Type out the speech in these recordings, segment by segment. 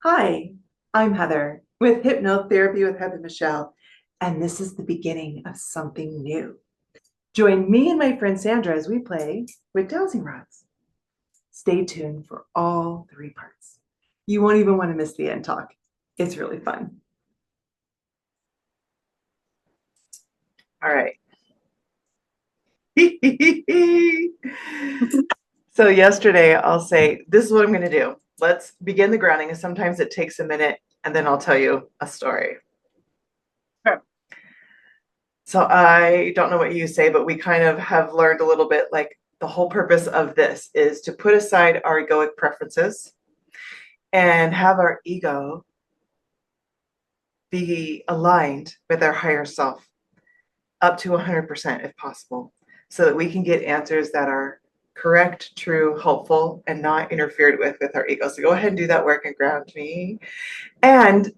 Hi, I'm Heather with Hypnotherapy with Heather Michelle, and this is the beginning of something new. Join me and my friend Sandra as we play with dowsing rods. Stay tuned for all three parts. You won't even want to miss the end talk. It's really fun. All right. So yesterday, I'll say, this is what I'm going to do. Let's begin the grounding. And sometimes it takes a minute, and then I'll tell you a story. Okay. So I don't know what you say, but we kind of have learned a little bit like the whole purpose of this is to put aside our egoic preferences and have our ego be aligned with our higher self up to 100% if possible, so that we can get answers that are correct, true, helpful, and not interfered with our ego. So go ahead and do that work and ground me. And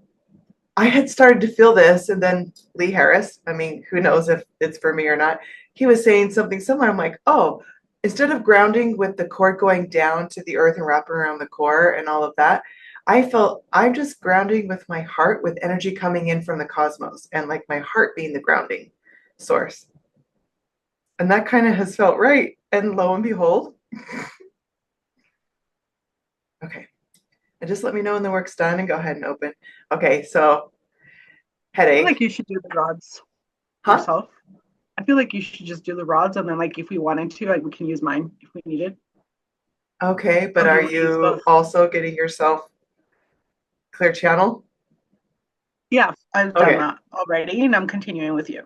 I had started to feel this, and then Lee Harris, I mean, who knows if it's for me or not, he was saying something similar. I'm like, oh, instead of grounding with the cord going down to the earth and wrapping around the core and all of that, I felt I'm just grounding with my heart, with energy coming in from the cosmos, and like my heart being the grounding source. And that kind of has felt right. And lo and behold, okay. And just let me know when the work's done and go ahead and open. Okay, so I feel like headache. you should do the rods Huh? yourself. I feel like you should just do the rods, and then like if we wanted to, like we can use mine if we needed. Okay, but Or do are you want to use you both? also getting yourself clear channel? Yeah, I've done Okay, that already, and I'm continuing with you.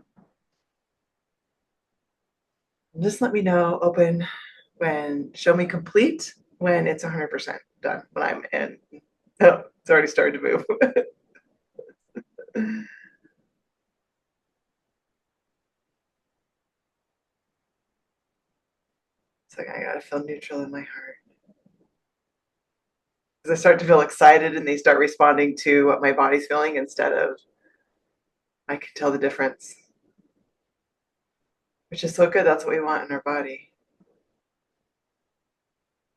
just let me know, open when, show me complete when it's 100% done, when I'm in. Oh, it's already started to move. It's like I gotta feel neutral in my heart. Because I start to feel excited and they start responding to what my body's feeling instead of I can tell the difference, which is so good. That's what we want in our body.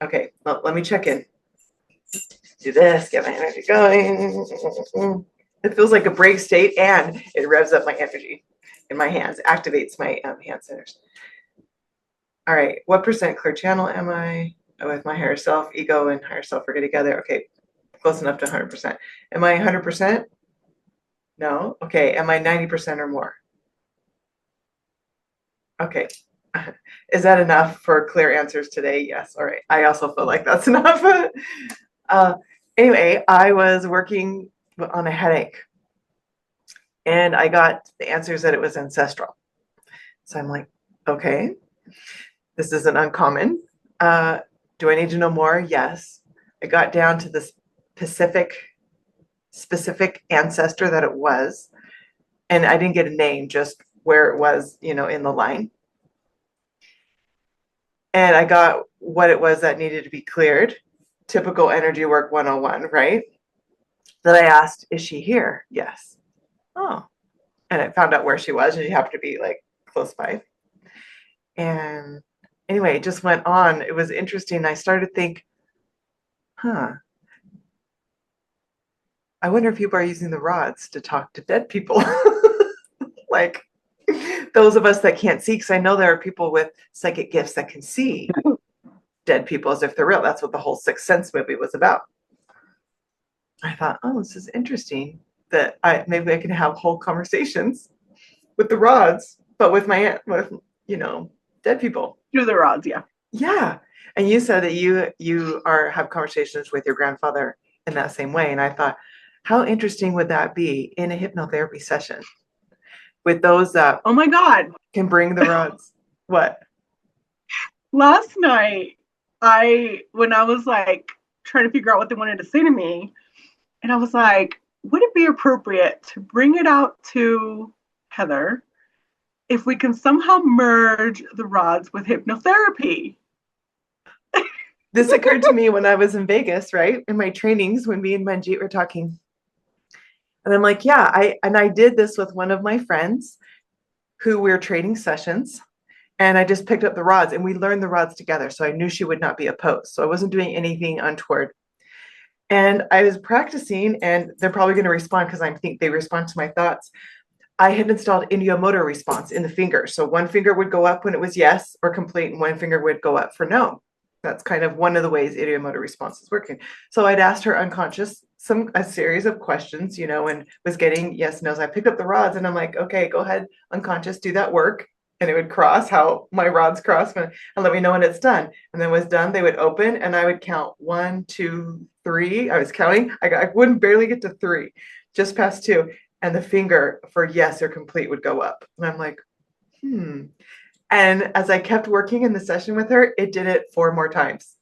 Okay, well, let me check in. Do this, get my energy going. It feels like a break state and it revs up my energy in my hands, activates my hand centers. All right, what percent clear channel am I with my higher self? Ego and higher self are good together. Okay, close enough to 100%. Am I 100%? No. Okay, am I 90% or more? Okay. Is that enough for clear answers today? Yes. All right. I also feel like that's enough. uh, anyway, I was working on a headache and I got the answers that it was ancestral. So I'm like, okay, this isn't uncommon. Uh, do I need to know more? Yes. I got down to the specific ancestor that it was, and I didn't get a name, just where it was, in the line. And I got what it was that needed to be cleared. Typical energy work 101, right? Then I asked, is she here? Yes. Oh. And I found out where she was, and she happened to be like close by. And anyway, it just went on. It was interesting. I started to think, huh, I wonder if people are using the rods to talk to dead people. Like those of us that can't see, because I know there are people with psychic gifts that can see dead people as if they're real. That's what the whole Sixth Sense movie was about. I thought, oh, this is interesting that maybe I can have whole conversations with the rods, but with dead people. Do the rods, yeah. Yeah. And you said that you are have conversations with your grandfather in that same way. And I thought, how interesting would that be in a hypnotherapy session with those that Oh my god! can bring the rods? What? Last night, when I was like trying to figure out what they wanted to say to me, and I was like, would it be appropriate to bring it out to Heather if we can somehow merge the rods with hypnotherapy? This occurred to me when I was in Vegas, right? In my trainings when me and Manjeet were talking. And I'm like, yeah, I did this with one of my friends who we're trading sessions. And I just picked up the rods and we learned the rods together. So I knew she would not be opposed. So I wasn't doing anything untoward. And I was practicing, and they're probably going to respond because I think they respond to my thoughts. I had installed ideomotor response in the finger. So one finger would go up when it was yes or complete, and one finger would go up for no. That's kind of one of the ways ideomotor response is working. So I'd asked her unconscious a series of questions, and was getting yes, no's. I picked up the rods and I'm like, okay, go ahead, unconscious, do that work. And it would cross how my rods cross and let me know when it's done. And then when it was done, they would open and I would count 1, 2, 3. I was counting. I wouldn't barely get to 3, just past 2. And the finger for yes or complete would go up. And I'm like, And as I kept working in the session with her, it did it 4 more times.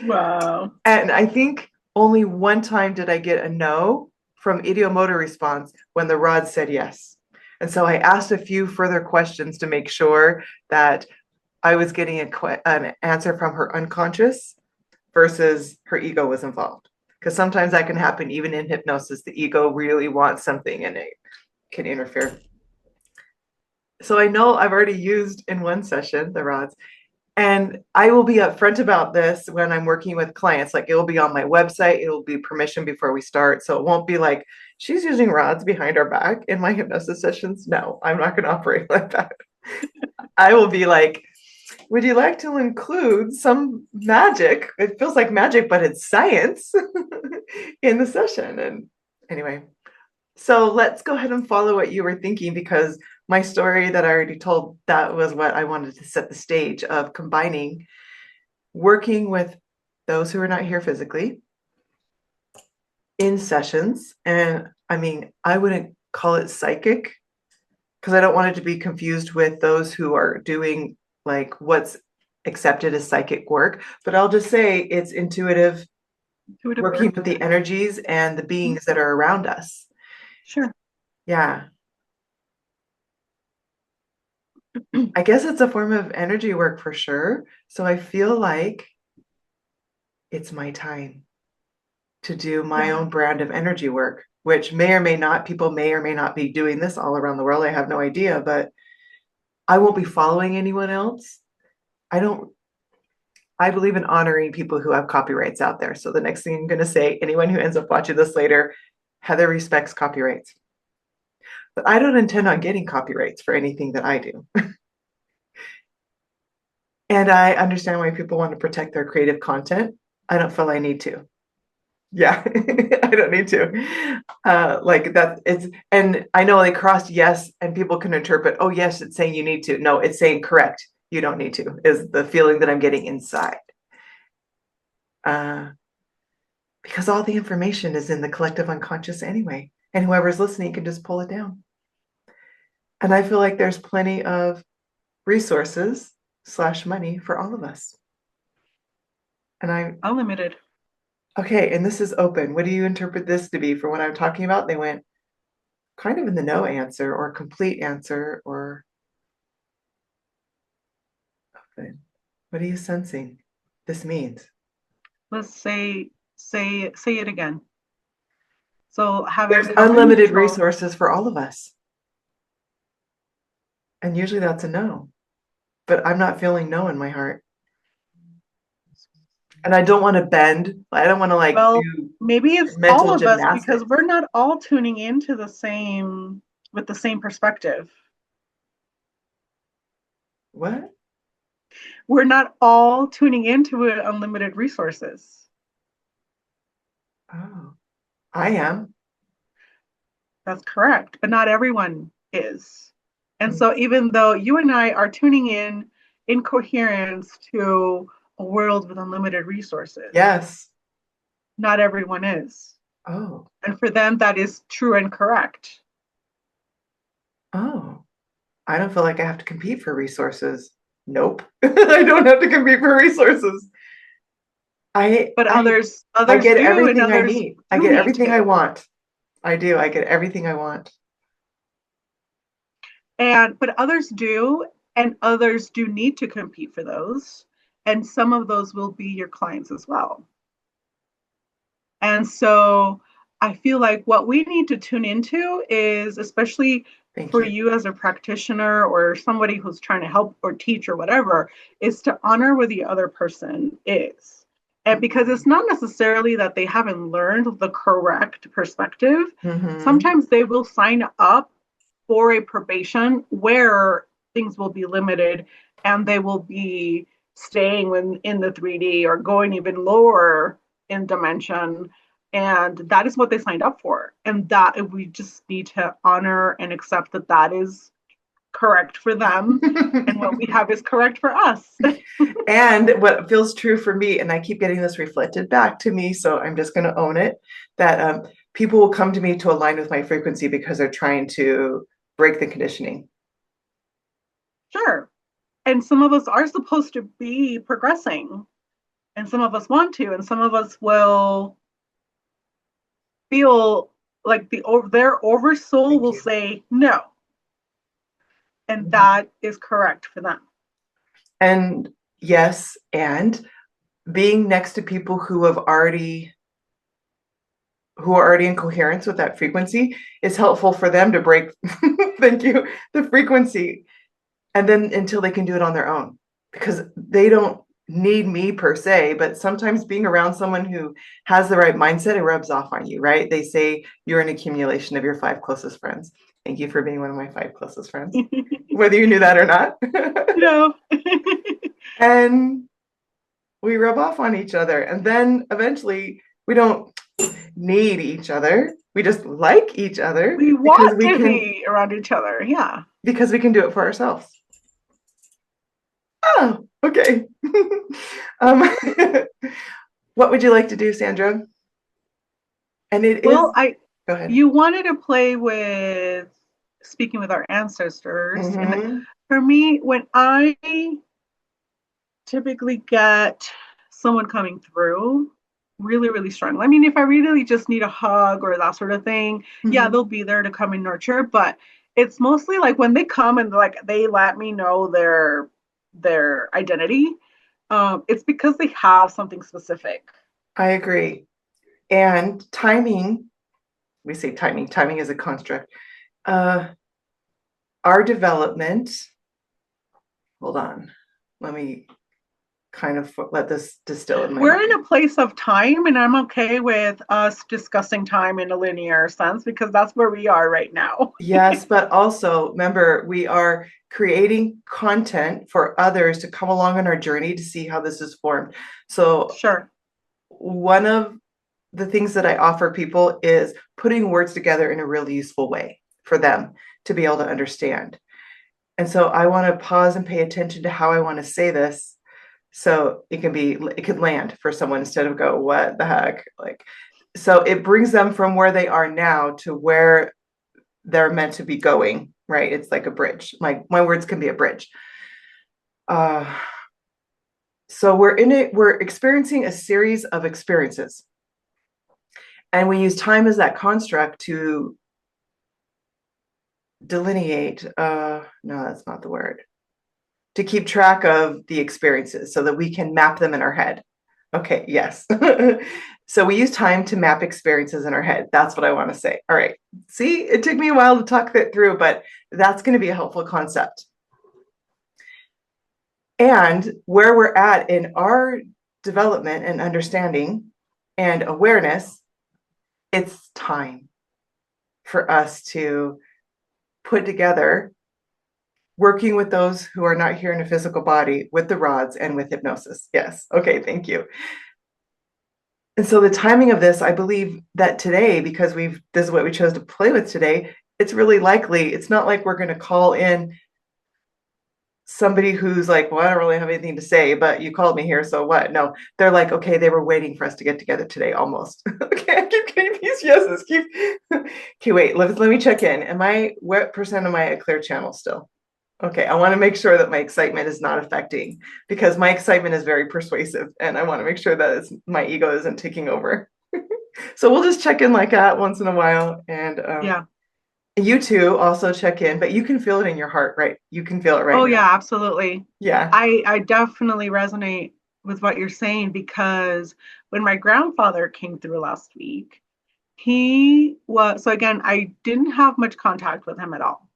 Wow. And I think only one time did I get a no from ideomotor response when the rod said yes. And so I asked a few further questions to make sure that I was getting an answer from her unconscious versus her ego was involved. Because sometimes that can happen even in hypnosis. The ego really wants something and it can interfere. So I know I've already used in one session the rods, and I will be upfront about this when I'm working with clients. Like, it will be on my website, it will be permission before we start. So it won't be like, she's using rods behind our back in my hypnosis sessions. No, I'm not going to operate like that. I will be like, would you like to include some magic? It feels like magic, but it's science in the session. And anyway, so let's go ahead and follow what you were thinking, because my story that I already told, that was what I wanted to set the stage of combining working with those who are not here physically in sessions. And I mean, I wouldn't call it psychic because I don't want it to be confused with those who are doing like what's accepted as psychic work, but I'll just say it's intuitive working work. with the energies and the beings that are around us. Sure. Yeah. I guess it's a form of energy work for sure. So I feel like it's my time to do my own brand of energy work, which may or may not, people may or may not be doing this all around the world. I have no idea, but I won't be following anyone else. I believe in honoring people who have copyrights out there. So the next thing I'm going to say, anyone who ends up watching this later, Heather respects copyrights. But I don't intend on getting copyrights for anything that I do. And I understand why people want to protect their creative content. I don't feel I need to. Yeah, I don't need to. Like that, and I know they crossed yes, and people can interpret, oh, yes, it's saying you need to. No, it's saying correct. You don't need to, is the feeling that I'm getting inside. Because all the information is in the collective unconscious anyway, and whoever's listening can just pull it down. And I feel like there's plenty of resources / money for all of us. And I'm Unlimited. okay, and this is open. What do you interpret this to be for what I'm talking about? They went kind of in the no answer or complete answer or open. What are you sensing this means? Let's say it again. So There's having unlimited control. resources for all of us. And usually that's a no. But I'm not feeling no in my heart. And I don't want to bend. I don't want to do maybe it's all mental of us gymnastics. because we're not all tuning into the same with the same perspective. What? We're not all tuning into unlimited resources. Oh, I am. That's correct, but not everyone is. And so even though you and I are tuning in coherence to a world with unlimited resources, Yes. not everyone is. Oh. And for them, that is true and correct. Oh. I don't feel like I have to compete for resources. Nope. I don't have to compete for resources. But others I get do, everything and I others need. I get everything I want. I do. I get everything I want. But others do, and others do need to compete for those. And some of those will be your clients as well. And so I feel like what we need to tune into is, especially for you as a practitioner or somebody who's trying to help or teach or whatever, is to honor where the other person is. And because it's not necessarily that they haven't learned the correct perspective, Mm-hmm. sometimes they will sign up for a probation where things will be limited and they will be staying in the 3D or going even lower in dimension. And that is what they signed up for. And that we just need to honor and accept that that is correct for them. And what we have is correct for us. And what feels true for me, and I keep getting this reflected back to me, so I'm just going to own it, that people will come to me to align with my frequency because they're trying to break the conditioning. Sure. And some of us are supposed to be progressing, and some of us want to, and some of us will feel like their oversoul Thank will you. say no, and Mhm. that is correct for them. And yes, and being next to people who are already in coherence with that frequency is helpful for them to break thank you the frequency, and then until they can do it on their own, because they don't need me per se, but sometimes being around someone who has the right mindset, it rubs off on you, right? They say you're an accumulation of your 5 closest friends. Thank you for being one of my 5 closest friends, whether you knew that or not. No. And we rub off on each other, and then eventually we don't need each other, we just like each other We because want to be around each other. Yeah. we can do it for ourselves. Oh, okay. um, what would you like to do, Sandra? And it Well, is, I go ahead. you wanted to play with speaking with our ancestors, and Mm-hmm. for me, when I typically get someone coming through really, really strong. I mean, if I really just need a hug or that sort of thing, yeah, Mm-hmm. they'll be there to come and nurture. But it's mostly like when they come and like they let me know their identity. It's because they have something specific. I agree. And timing, we say timing, timing is a construct. Uh, our development, hold on, let me kind of let this distill in my We're in mind. a place of time, and I'm okay with us discussing time in a linear sense because that's where we are right now. Yes, but also remember, we are creating content for others to come along on our journey to see how this is formed. So, Sure. one of the things that I offer people is putting words together in a really useful way for them to be able to understand. And so, I want to pause and pay attention to how I want to say this so it could land for someone instead of go, what the heck? Like, so it brings them from where they are now to where they're meant to be going, right? It's like a bridge. My words can be a bridge. Uh, so we're in it, we're experiencing a series of experiences. And we use time as that construct to delineate, no, that's not the word, to keep track of the experiences so that we can map them in our head. Okay, yes. So we use time to map experiences in our head. That's what I want to say. All right. See, it took me a while to talk that through, but that's going to be a helpful concept. And where we're at in our development and understanding and awareness, it's time for us to put together working with those who are not here in a physical body with the rods and with hypnosis. Yes. Okay. Thank you. And so the timing of this, I believe that today, because this is what we chose to play with today, it's really likely, it's not like we're going to call in somebody who's like, well, I don't really have anything to say, but you called me here, so what? No, they're like, okay, they were waiting for us to get together today, almost. Okay, I keep getting these yeses. Okay, wait, let me check in. What percent am I at clear channel still? Okay, I want to make sure that my excitement is not affecting, because my excitement is very persuasive, and I want to make sure that my ego isn't taking over. So we'll just check in like that once in a while, and Yeah. you two also check in, but you can feel it in your heart, right? You can feel it right Oh now. yeah, absolutely. Yeah. I definitely resonate with what you're saying because when my grandfather came through last week, he was so again, I didn't have much contact with him at all.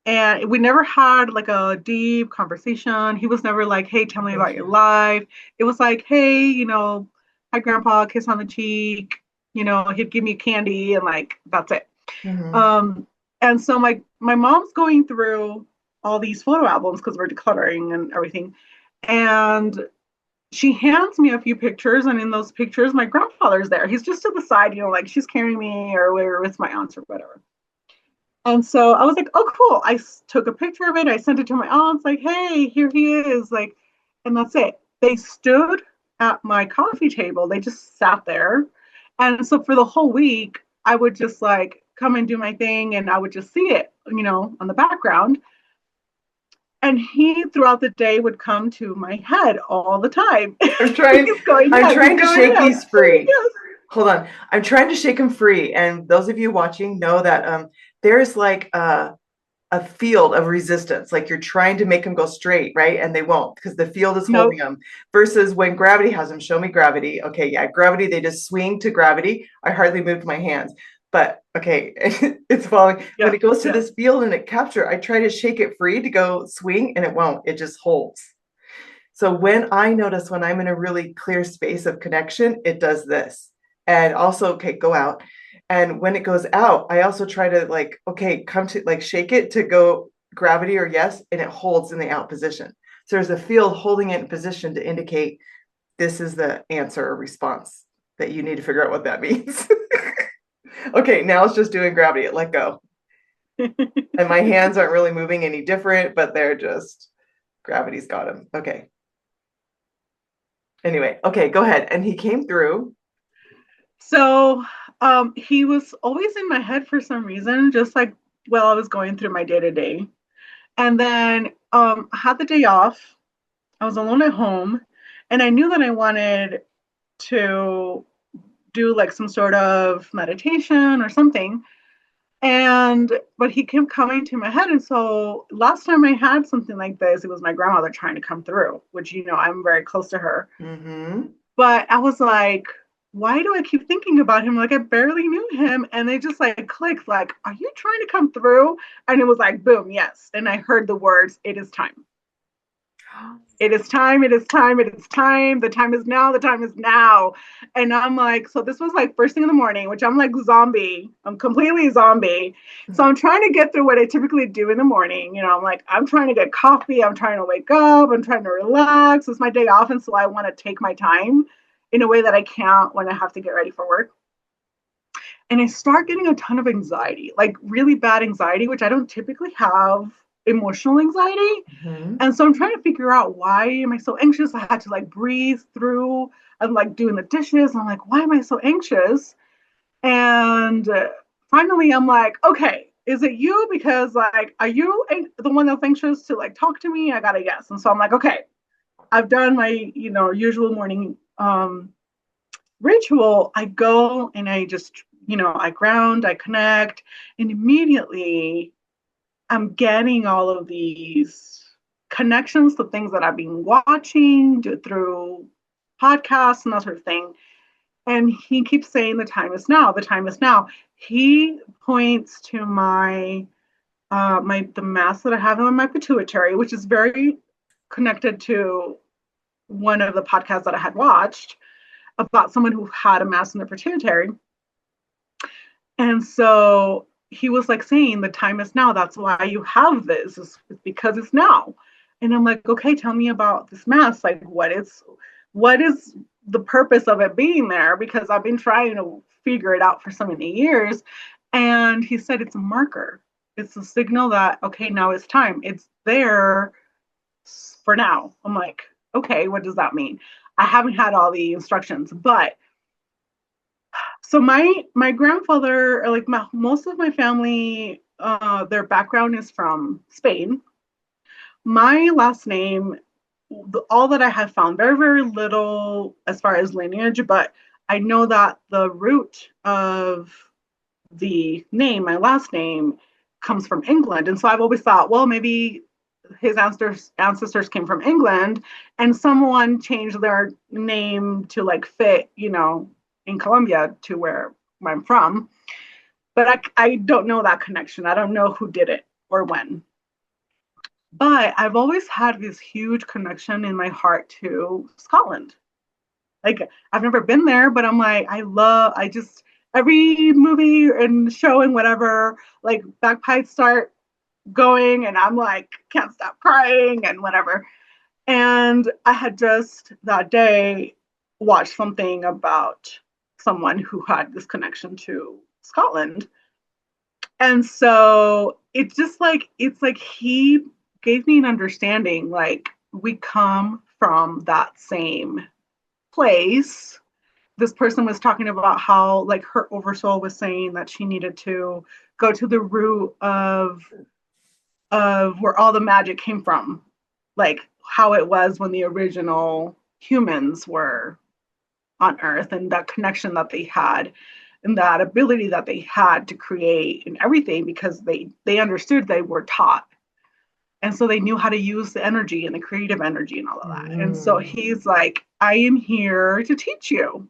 And we never had like a deep conversation. He was never like, hey, tell me Thank about your you. life. It was like, hey, hi grandpa, kiss on the cheek, he'd give me candy and like that's it. Hmm. Um, and so my mom's going through all these photo albums because we're decluttering and everything. And she hands me a few pictures, and in those pictures, my grandfather's there. He's just to the side, like she's carrying me or we're with my aunts or whatever. And so I was like, oh, cool. I took a picture of it. I sent it to my aunts, like, hey, here he is. Like, and that's it. They stood at my coffee table. They just sat there. And so for the whole week, I would just like come and do my thing and I would just see it, on the background. And he throughout the day would come to my head all the time. I'm trying, He's going, I'm yes, he's trying to going, shake yes, these free. yes. Hold on. I'm trying to shake them free. And those of you watching know that there's like a field of resistance. Like you're trying to make them go straight, right? And they won't because the field is holding Nope. them. Versus when gravity has them, show me gravity. Okay, yeah, gravity, they just swing to gravity. I hardly moved my hands. But okay, it's falling. When Yes, it goes to yes. this field and it capture, I try to shake it free to go swing and it won't. It just holds. So when I notice when I'm in a really clear space of connection, it does this. And also, okay, go out. And when it goes out, I also try to like, okay, come to like shake it to go gravity or yes, and it holds in the out position. So there's a field holding it in position to indicate this is the answer or response that you need to figure out what that means. Okay, now it's just doing gravity. Let go. And my hands aren't really moving any different, but they're just gravity's got them. Okay. Anyway, okay, go ahead. And he came through. So he was always in my head for some reason, just like while I was going through my day to day. And then I had the day off. I was alone at home, and I knew that I wanted to do like some sort of meditation or something. And but he kept coming to my head. And so last time I had something like this, it was my grandmother trying to come through, which I'm very close to her. Mm-hmm. But I was like, why do I keep thinking about him? Like I barely knew him. And they just like clicked, like, are you trying to come through? And it was like, boom, yes. And I heard the words, it is time. It is time, it is time, it is time. The time is now, the time is now. And I'm like, so this was like first thing in the morning, which I'm like zombie. I'm completely zombie. So I'm trying to get through what I typically do in the morning. I'm like, I'm trying to get coffee. I'm trying to wake up. I'm trying to relax. It's my day off. And so I want to take my time in a way that I can't when I have to get ready for work. And I start getting a ton of anxiety, like really bad anxiety, which I don't typically have emotional anxiety. Mm-hmm. And so I'm trying to figure out, why am I so anxious? I had to like breathe through. I'm like doing the dishes. And I'm like, why am I so anxious? And finally, I'm like, okay, is it you? Because like, are you the one that's anxious to like talk to me? I got a yes. And so I'm like, okay, I've done my, usual morning ritual. I go and I just, I ground, I connect, and immediately I'm getting all of these connections to things that I've been watching through podcasts and that sort of thing. And he keeps saying, the time is now, the time is now. He points to the mass that I have in my pituitary, which is very connected to one of the podcasts that I had watched about someone who had a mass in their pituitary. And so he was like saying, the time is now. That's why you have this. It's because it's now. And I'm like, okay, tell me about this mass. Like, what is the purpose of it being there? Because I've been trying to figure it out for so many years. And he said it's a marker. It's a signal that, okay, now it's time. It's there for now. I'm like, okay, what does that mean? I haven't had all the instructions, but so my grandfather, or like most of my family, their background is from Spain. My last name, all that I have found, very, very little as far as lineage, but I know that the root of the name, my last name, comes from England. And so I've always thought, well, maybe his ancestors came from England and someone changed their name to like fit, in Colombia to where I'm from. But I don't know that connection. I don't know who did it or when. But I've always had this huge connection in my heart to Scotland. Like I've never been there, but I'm like, I just every movie and show and whatever, like bagpipes start going and I'm like, can't stop crying and whatever. And I had just that day watched something about someone who had this connection to Scotland. And so it's like he gave me an understanding, like we come from that same place. This person was talking about how like her oversoul was saying that she needed to go to the root of where all the magic came from, like how it was when the original humans were on Earth, and that connection that they had and that ability that they had to create and everything, because they understood, they were taught, and so they knew how to use the energy and the creative energy and all of that. And so Mm. he's like, I am here to teach you,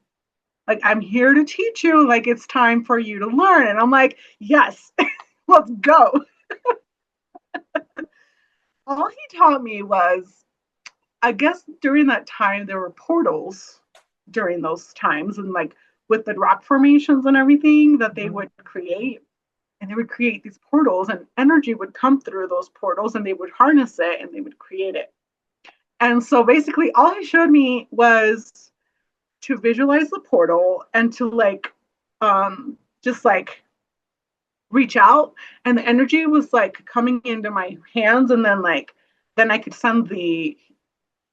like I'm here to teach you, like it's time for you to learn. And I'm like, yes, let's go. All he taught me was, I guess during that time there were portals during those times, and like with the rock formations and everything that they Mhm. would create, and they would create these portals and energy would come through those portals and they would harness it and they would create it. And so basically all he showed me was to visualize the portal and to like just like reach out, and the energy was like coming into my hands, and then I could send the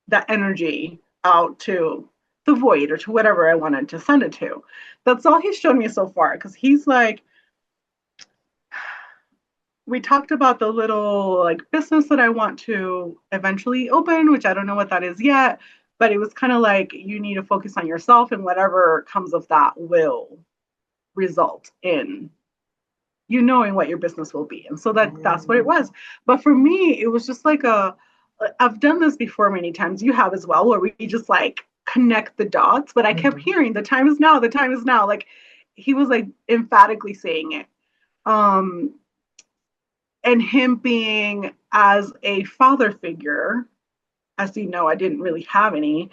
that energy out to the void or to whatever I wanted to send it to. That's all he's shown me so far, because he's like, we talked about the little like business that I want to eventually open, which I don't know what that is yet, but it was kind of like you need to focus on yourself, and whatever comes of that will result in you knowing what your business will be. And so that's what it Mm. was. But for me, it was just like a, I've done this before many times. You have as well, where we just like connect the dots. But I kept Mhm. hearing the time is now, the time is now. Like he was like emphatically saying it. Um, and him being as a father figure, as you know, I didn't really have any,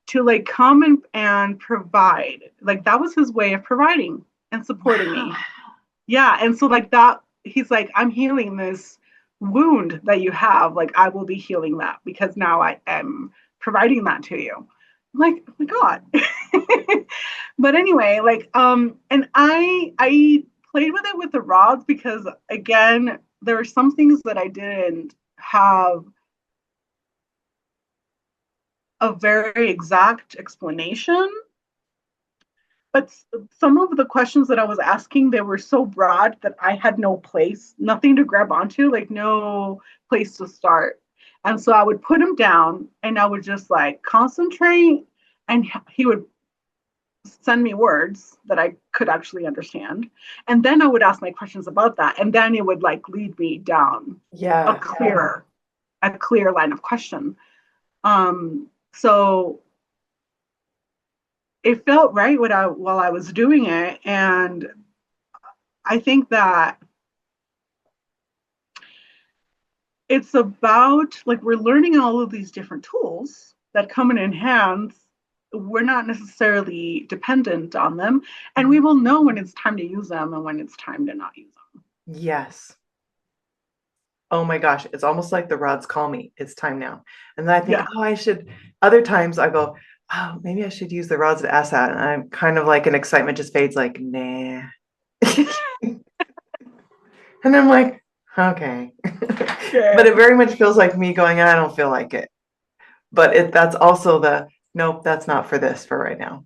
to like come and provide. Like that was his way of providing and supporting Wow. me. Yeah. And so like that, he's like, I'm healing this wound that you have. Like I will be healing that because now I am providing that to you. I'm like, oh my God. But anyway, like and I played with it with the rods because again, there are some things that I didn't have a very exact explanation, but some of the questions that I was asking, they were so broad that I had no place, nothing to grab onto, like no place to start. And so I would put him down and I would just like concentrate, and he would send me words that I could actually understand. And then I would ask my questions about that. And then it would like lead me down a Yeah. clear, a clear line of question. So it felt right while I was doing it. And I think that it's about like we're learning all of these different tools that come in hands. We're not necessarily dependent on them, and we Mhm. will know when it's time to use them and when it's time to not use them. Yes. Oh my gosh, it's almost like the rods call me. It's time now. And then I think, Yeah. oh, I should. Other times I go, oh, maybe I should use the rods to ask that. And I'm kind of like an excitement just fades, like, nah. And I'm like, okay. But Yeah. it very much feels like me going, I don't feel like it. But that's also the nope, that's not for this for right now.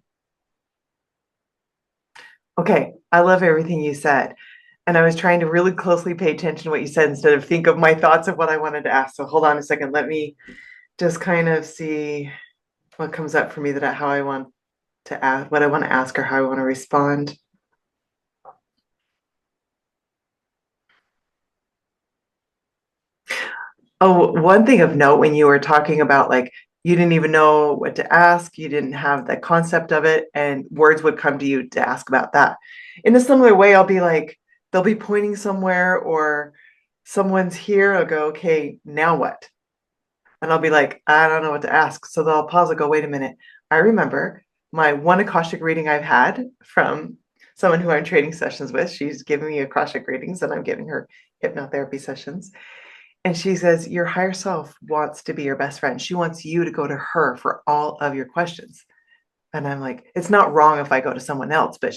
Okay, I love everything you said. And I was trying to really closely pay attention to what you said instead of think of my thoughts of what I wanted to ask. So hold on a second. Let me just kind of see what comes up for me that how I want to ask, what I want to ask or how I want to respond. Oh, one thing of note when you were talking about like you didn't even know what to ask, you didn't have the concept of it, and words would come to you to ask about that. In a similar way, I'll be like, they'll be pointing somewhere or someone's here, I'll go, okay, now what? And I'll be like, I don't know what to ask. So they'll pause and go, wait a minute. I remember my one Akashic reading I've had from someone who I'm trading sessions with. She's giving me Akashic readings and I'm giving her hypnotherapy sessions. And she says, your higher self wants to be your best friend. She wants you to go to her for all of your questions. And I'm like, it's not wrong if I go to someone else, but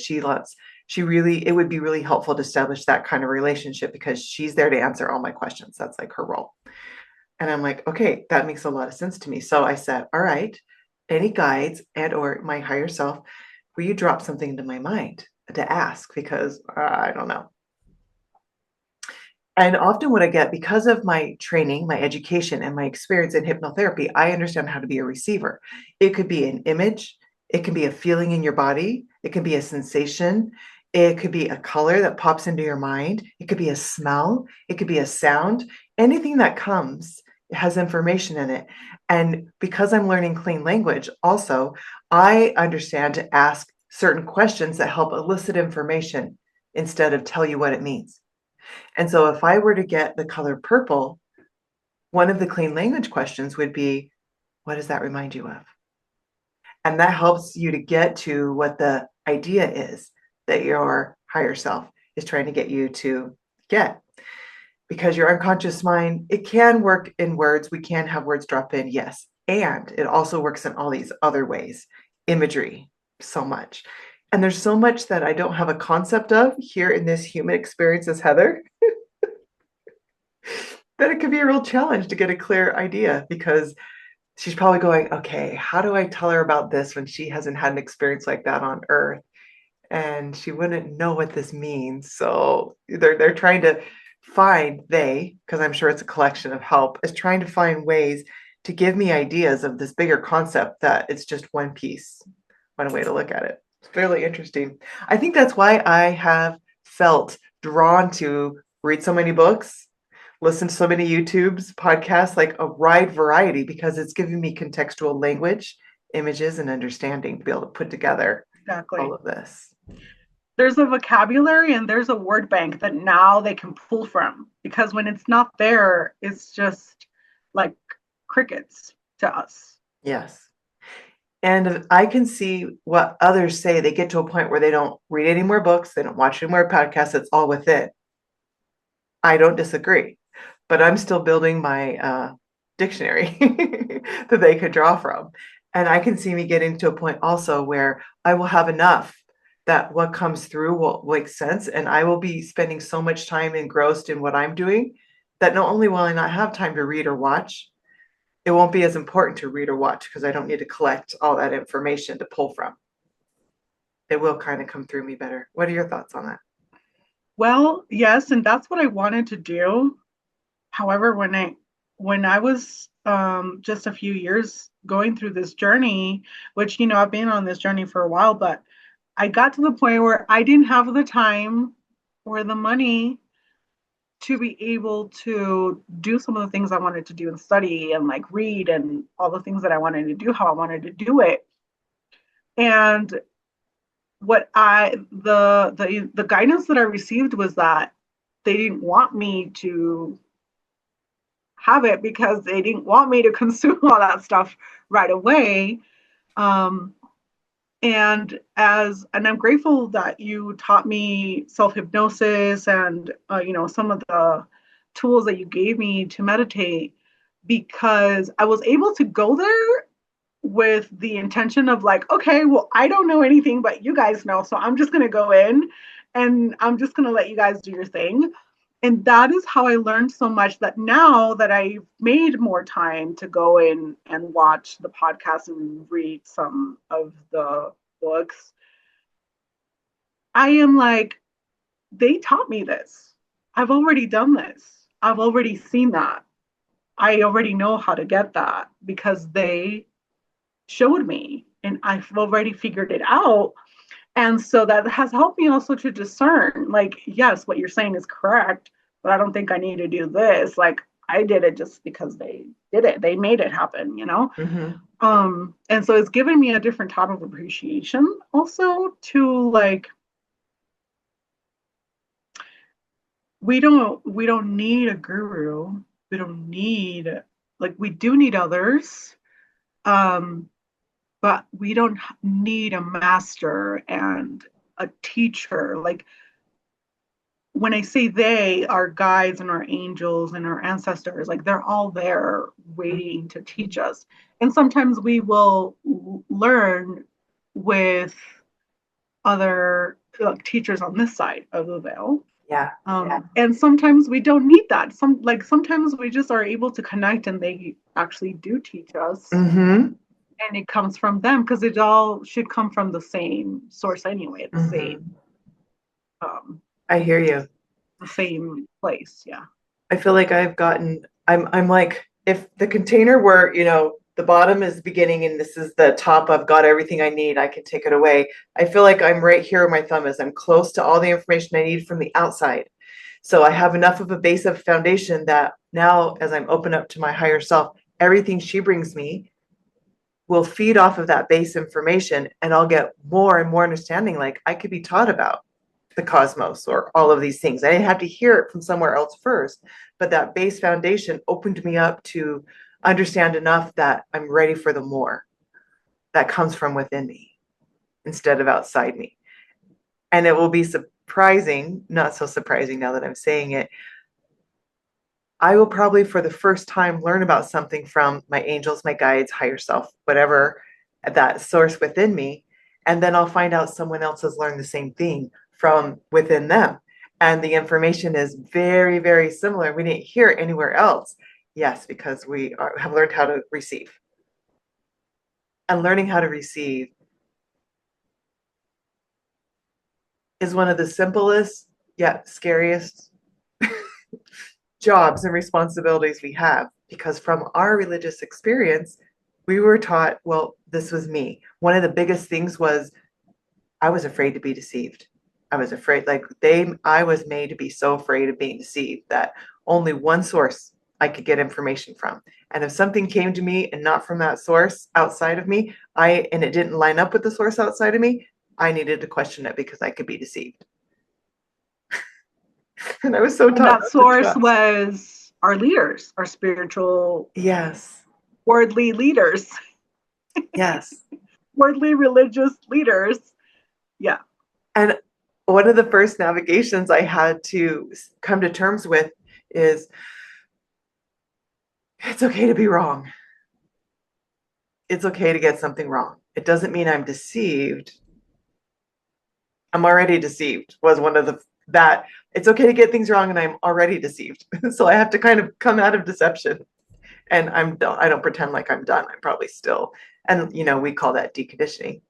it would be really helpful to establish that kind of relationship because she's there to answer all my questions. That's like her role. And I'm like, okay, that makes a lot of sense to me. So I said, all right, any guides and or my higher self, will you drop something into my mind to ask? Because I don't know. And often what I get, because of my training, my education, and my experience in hypnotherapy, I understand how to be a receiver. It could be an image, it can be a feeling in your body, it can be a sensation, it could be a color that pops into your mind, it could be a smell, it could be a sound. Anything that comes has information in it. And because I'm learning clean language, also, I understand to ask certain questions that help elicit information instead of tell you what it means. And so if I were to get the color purple, one of the clean language questions would be, what does that remind you of? And that helps you to get to what the idea is that your higher self is trying to get you to get. Because your unconscious mind, it can work in words. We can have words drop in, yes. And it also works in all these other ways, imagery, so much. And there's so much that I don't have a concept of here in this human experience as Heather that it could be a real challenge to get a clear idea because she's probably going, okay, how do I tell her about this when she hasn't had an experience like that on Earth? And she wouldn't know what this means. So they're trying to because I'm sure it's a collection of help, is trying to find ways to give me ideas of this bigger concept that it's just one piece, one way to look at it. It's really interesting. I think that's why I have felt drawn to read so many books, listen to so many YouTubes, podcasts, like a wide variety, because it's giving me contextual language, images, and understanding to be able to put together Exactly. all of this. There's a vocabulary and there's a word bank that now they can pull from because when it's not there, it's just like crickets to us. Yes. And I can see what others say. They get to a point where they don't read any more books, they don't watch any more podcasts. It's all within. I don't disagree, but I'm still building my dictionary that they could draw from. And I can see me getting to a point also where I will have enough that what comes through will make sense. And I will be spending so much time engrossed in what I'm doing that not only will I not have time to read or watch, it won't be as important to read or watch because I don't need to collect all that information to pull from. It will kind of come through me better. What are your thoughts on that? Well, yes, and that's what I wanted to do. However, when I was just a few years going through this journey, which I've been on this journey for a while, but I got to the point where I didn't have the time or the money to be able to do some of the things I wanted to do and study and like read and all the things that I wanted to do, how I wanted to do it. And what the guidance that I received was that they didn't want me to have it because they didn't want me to consume all that stuff right away. Um, and I'm grateful that you taught me self-hypnosis and some of the tools that you gave me to meditate because I was able to go there with the intention of like, okay, well, I don't know anything but you guys know, so I'm just going to go in and I'm just going to let you guys do your thing. And that is how I learned so much that now that I've made more time to go in and watch the podcast and read some of the books, I am like, they taught me this. I've already done this. I've already seen that. I already know how to get that because they showed me and I've already figured it out. And so that has helped me also to discern, like, yes, what you're saying is correct, but I don't think I need to do this. Like, I did it just because they did it. They made it happen. Mm-hmm. And so it's given me a different type of appreciation also to like we don't need a guru. We don't need, like, we do need others. Um, but we don't need a master and a teacher. Like, when I say they, our guides and our angels and our ancestors, like, they're all there waiting to teach us. And sometimes we will learn with other, like, teachers on this side of the veil. Yeah. And sometimes we don't need that. Sometimes we just are able to connect and they actually do teach us. Mm-hmm. And it comes from them because it all should come from the same source anyway, Mm-hmm. um, I hear you. the same place. Yeah. I feel like I'm like, if the container were, the bottom is the beginning and this is the top, I've got everything I need, I can take it away. I feel like I'm right here where my thumb is. I'm close to all the information I need from the outside. So I have enough of a base of foundation that now, as I'm open up to my higher self, everything she brings me will feed off of that base information and I'll get more and more understanding. Like I could be taught about the cosmos or all of these things. I didn't have to hear it from somewhere else first, but that base foundation opened me up to understand enough that I'm ready for the more that comes from within me instead of outside me. And it will be surprising, not so surprising now that I'm saying it. I will probably for the first time learn about something from my angels, my guides, higher self, whatever that source within me. And then I'll find out someone else has learned the same thing from within them. And the information is very, very similar. We didn't hear it anywhere else. Yes, because have learned how to receive. And learning how to receive is one of the simplest yet scariest jobs and responsibilities we have, because from our religious experience, we were taught, well, this was me. One of the biggest things was I was afraid to be deceived. I was afraid, I was made to be so afraid of being deceived that only one source I could get information from. And if something came to me and not from that source outside of me, and it didn't line up with the source outside of me, I needed to question it because I could be deceived. And I was so And taught that not to source trust. was our leaders, our spiritual, Yes. worldly leaders, Yes. worldly religious leaders. Yeah. And one of the first navigations I had to come to terms with is it's okay to be wrong. It's okay to get something wrong. It doesn't mean I'm deceived. I'm already deceived was one of that it's okay to get things wrong and I'm already deceived. So I have to kind of come out of deception and I don't pretend like I'm done. I'm probably still, and we call that deconditioning,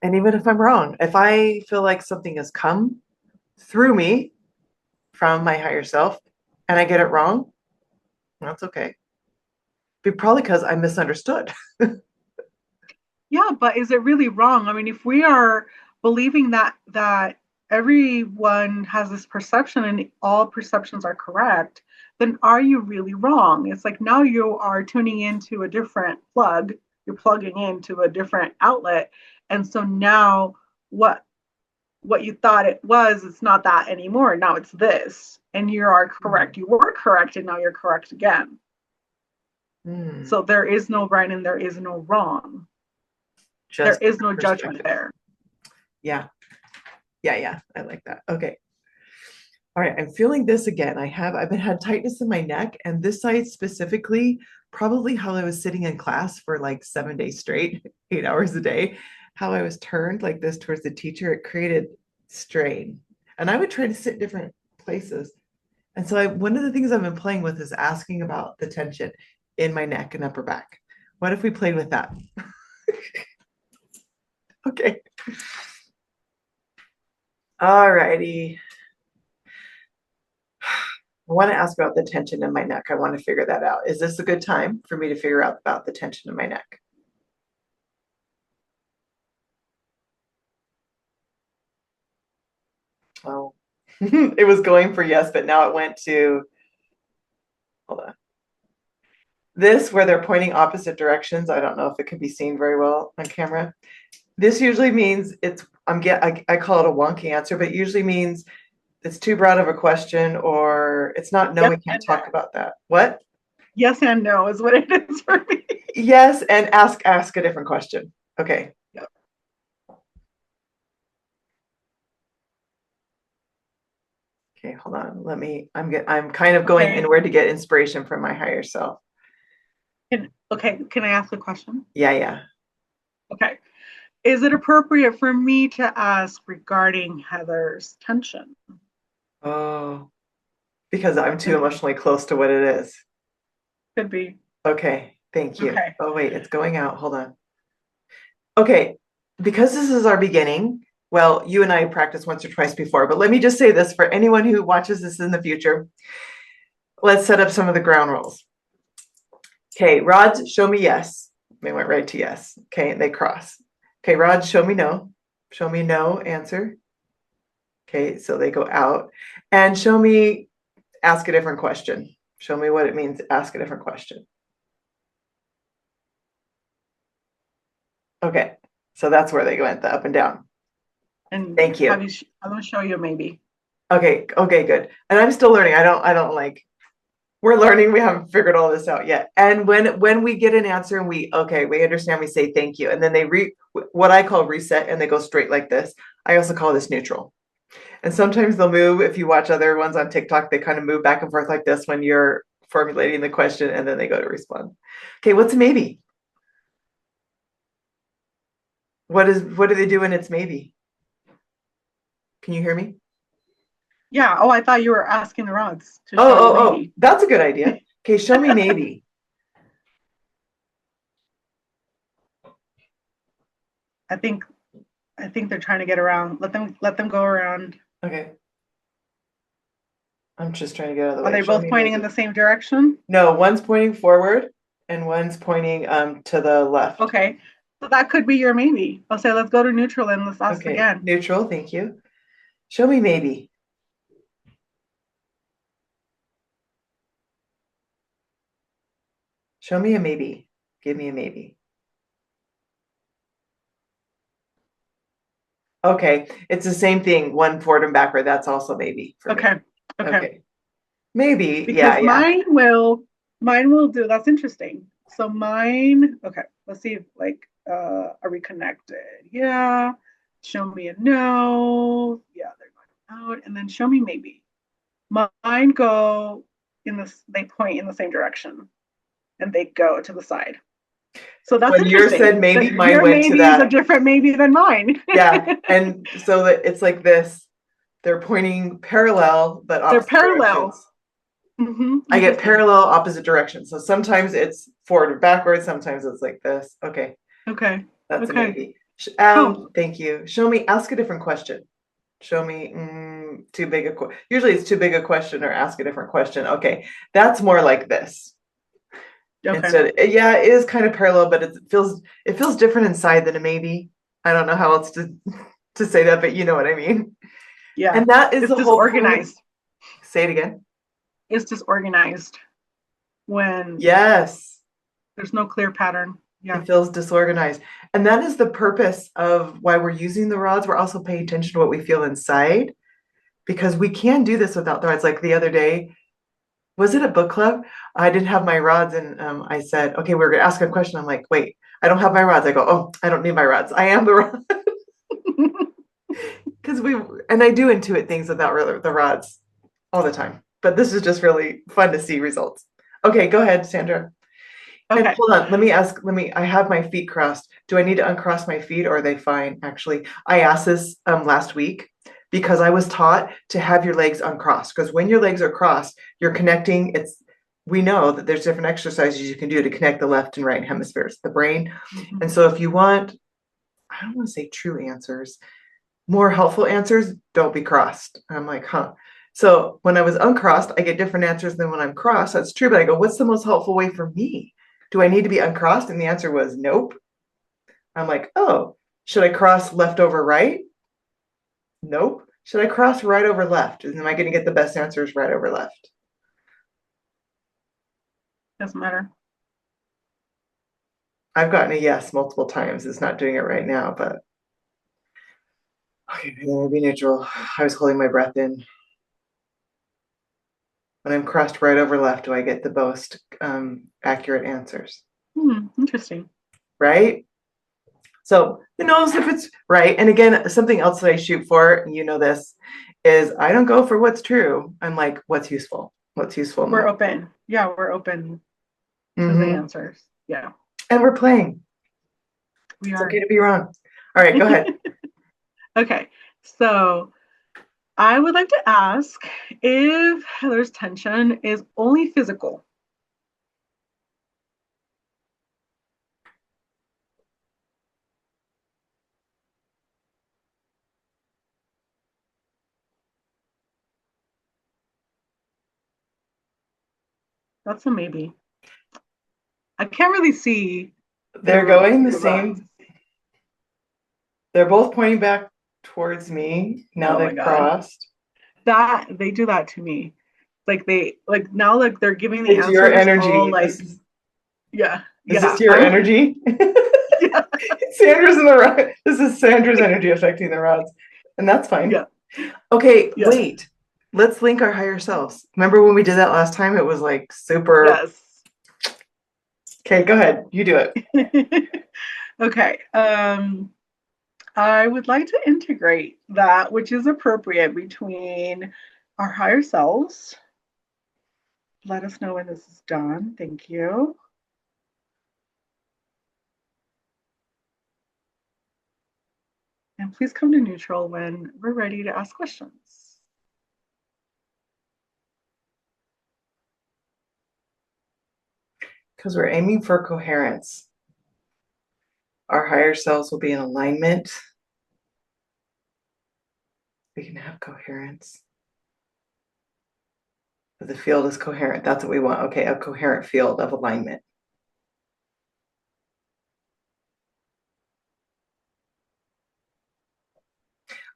and even if I'm wrong, if I feel like something has come through me from my higher self and I get it wrong, that's okay. Probably because I misunderstood. Yeah, but is it really wrong? I mean, if we are believing that everyone has this perception and all perceptions are correct, then are you really wrong? It's like now you are tuning into a different plug, you're plugging into a different outlet. And so now what what you thought it was, it's not that anymore. Now it's this. And you are correct. You were correct and now you're correct again. So there is no right and there is no wrong. There is no judgment there. Yeah. Yeah. I like that. Okay. All right. I'm feeling this again. I've been had tightness in my neck, and this side specifically, probably how I was sitting in class for like 7 days straight, 8 hours a day, how I was turned like this towards the teacher, it created strain. And I would try to sit different places. And so one of the things I've been playing with is asking about the tension in my neck and upper back. What if we played with that? Okay. All righty. I want to ask about the tension in my neck. I want to figure that out. Is this a good time for me to figure out about the tension in my neck? Oh, it was going for yes, but now it went to, hold on. This, where they're pointing opposite directions, I don't know if it can be seen very well on camera. This usually means it's I call it a wonky answer, but it usually means it's too broad of a question, or it's not, no, Yes we can't and no. talk about that. What? Yes and no is what it is for me. Yes, and ask a different question. Okay. Yep. Okay, hold on. I'm kind of going Okay. inward to get inspiration from my higher self. Can I ask a question? Yeah. Okay. Is it appropriate for me to ask regarding Heather's tension? Oh, because I'm too Could emotionally close to what it is. be. Okay, thank you. Okay. Oh, wait, it's going out. Hold on. Okay, because this is our beginning, well, you and I practiced once or twice before, but let me just say this for anyone who watches this in the future. Let's set up some of the ground rules. Okay, rods, show me yes. They went right to yes. Okay, they cross. Okay, rods, show me no. Show me no answer. Okay, so they go out. And show me ask a different question. Show me what it means, ask a different question. Okay, so that's where they went, the up and down. And Thank you. I'm going to show you maybe. Okay, good. And I'm still learning. I don't like, we're learning. We haven't figured all this out yet. And when we get an answer and we understand, we say thank you. And then they what I call reset, and they go straight like this. I also call this neutral. And sometimes they'll move. If you watch other ones on TikTok, they kind of move back and forth like this when you're formulating the question, and then they go to respond. Okay, what's a maybe? What do they do when it's maybe? Can you hear me? Yeah. Oh, I thought you were asking the rods to show you maybe. That's a good idea. Okay, show me maybe. I think they're trying to get around. Let them go around. Okay. I'm just trying to get out of the way. Are they Show both me pointing in maybe. the same direction? No, one's pointing forward and one's pointing to the left. Okay. So that could be your maybe. I'll say let's go to neutral and let's ask Okay, again. neutral, thank you. Show me maybe. Show me a maybe. Give me a maybe. Okay, it's the same thing. One forward and backward. That's also maybe for me. Okay. Maybe. Because Yeah. mine will do. That's interesting. So mine. Okay. Let's see. Are we connected? Yeah. Show me a no. Yeah, they're going out, and then show me maybe. Mine go in this. They point in the same direction, and they go to the side. So that's When yours interesting. said maybe, mine Your went to maybe is a that. different maybe than mine. Yeah. And so that it's like this. They're pointing parallel, but They're opposite parallel. directions. I get Interesting. parallel opposite directions. So sometimes it's forward or backwards. Sometimes it's like this. Okay. Okay. That's a Okay. maybe. Cool. Thank you. Show me, ask a different question. Show me too big a usually it's too big a question or ask a different question. Okay. That's more like this. Okay. Instead, yeah, it is kind of parallel, but it feels different inside than a maybe. I don't know how else to say that, but you know what I mean. Yeah. And that is It's the whole point. disorganized. Say it again. It's disorganized when Yes. there's no clear pattern. Yeah. It feels disorganized. And that is the purpose of why we're using the rods. We're also paying attention to what we feel inside, because we can do this without the rods. Like the other day, was it a book club? I didn't have my rods, and I said, okay, we're going to ask a question. I'm like, wait, I don't have my rods. I go, oh, I don't need my rods. I am the rod. Because I do intuit things without the rods all the time. But this is just really fun to see results. Okay, go ahead, Sandra. And Okay. hold on, I have my feet crossed. Do I need to uncross my feet, or are they fine? Actually, I asked this last week because I was taught to have your legs uncrossed, because when your legs are crossed, you're connecting. We know that there's different exercises you can do to connect the left and right hemispheres, the brain. Mm-hmm. And so if you want, I don't want to say true answers, more helpful answers, don't be crossed. I'm like, huh. So when I was uncrossed, I get different answers than when I'm crossed. That's true, but I go, what's the most helpful way for me? Do I need to be uncrossed? And the answer was nope. I'm like, oh, should I cross left over right? Nope. Should I cross right over left? And am I going to get the best answers right over left? Doesn't matter. I've gotten a yes multiple times. It's not doing it right now, but Okay, then we'll be neutral. I was holding my breath in. When I'm crossed right over left, do I get the most accurate answers? Interesting. Right? So who knows if it's right? And again, something else that I shoot for, and you know this, is I don't go for what's true. I'm like, what's useful? What's useful in the We're moment? open. Yeah, we're open to the Mm-hmm. answers. Yeah, And we're playing. we It's are. okay to be wrong. All right, go ahead. Okay, so I would like to ask if Heather's tension is only physical. That's a maybe. I can't really see They're going the the rods. same. They're both pointing back towards me. Now Oh my they've God. crossed. That they do that to me. Like they like now like they're giving the It's your answers all energy. like yeah, Is yeah. this your energy? Yeah, Sandra's in the rod. This is Sandra's energy affecting the rods. And that's fine. yeah, Okay, yeah. wait. Let's link our higher selves. Remember when we did that last time? It was like super. Yes. Okay, go ahead. You do it. Okay. I would like to integrate that which is appropriate between our higher selves. Let us know when this is done. Thank you. And please come to neutral when we're ready to ask questions. Because we're aiming for coherence. Our higher selves will be in alignment. We can have coherence. But the field is coherent. That's what we want. Okay, a coherent field of alignment.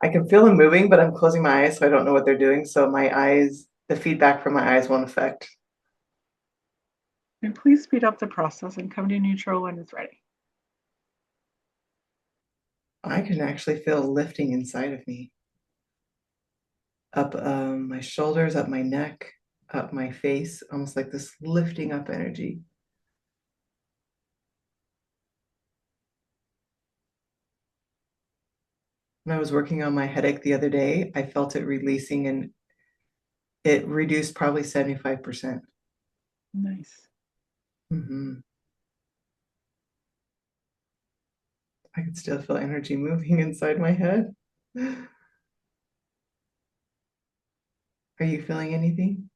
I can feel them moving, but I'm closing my eyes, so I don't know what they're doing. So my eyes, the feedback from my eyes won't affect. And please speed up the process and come to neutral when it's ready. I can actually feel lifting inside of me. Up my shoulders, up my neck, up my face, almost like this lifting up energy. When I was working on my headache the other day, I felt it releasing and it reduced probably 75%. Nice. Mm-hmm. I can still feel energy moving inside my head. Are you feeling anything?